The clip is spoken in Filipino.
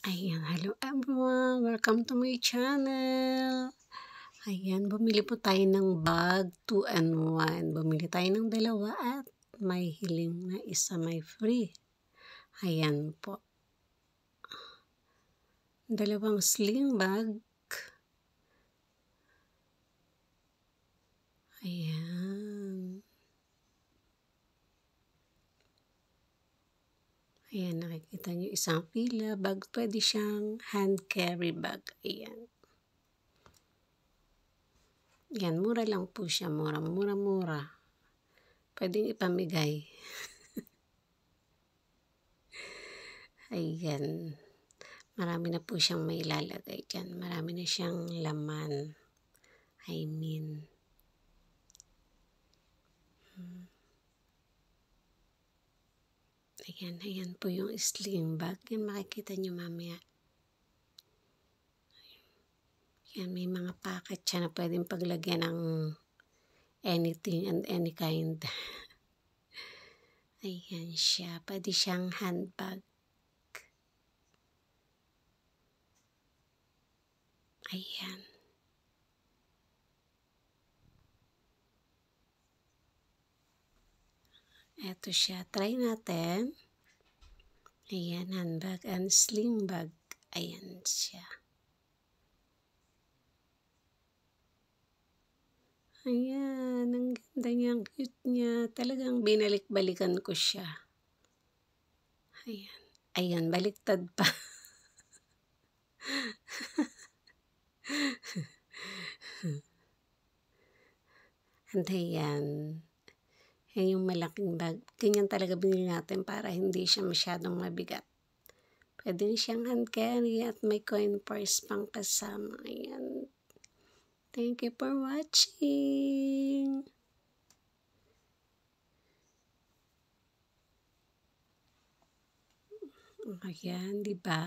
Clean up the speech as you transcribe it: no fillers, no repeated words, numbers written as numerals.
Ayan, hello everyone! Welcome to my channel! Ayan, bumili po tayo ng bag, 2 and 1. Bumili tayo ng dalawa at may hiling na isa may free. Ayan po. Dalawang sling bag. Ayan. Ayan, nakikita nyo isang pila. Bag, pwede siyang hand carry bag. Ayan. Yan, mura lang po siya. Mura. Pwedeng ipamigay. Ayan. Marami na po siyang may ilalagay dyan. Marami na siyang laman. Ayan po yung sling bag. Yan, makikita nyo mamaya. Yan, may mga packet siya na pwedeng paglagyan ng anything and any kind. Ayan siya. Pwede siyang handbag. Ayan. Ito siya. Try natin. Ayan, handbag and sling bag. Ayan siya. Ayan, ang ganda niya, ang cute niya. Talagang binalik-balikan ko siya. Ayan, baliktad pa. And ayan. Yan yung malaking bag. Ganyan talaga binili natin para hindi siya masyadong mabigat. Pwede rin siyang hand carry at may coin purse pang kasama. Ayan. Thank you for watching. Ayan, diba?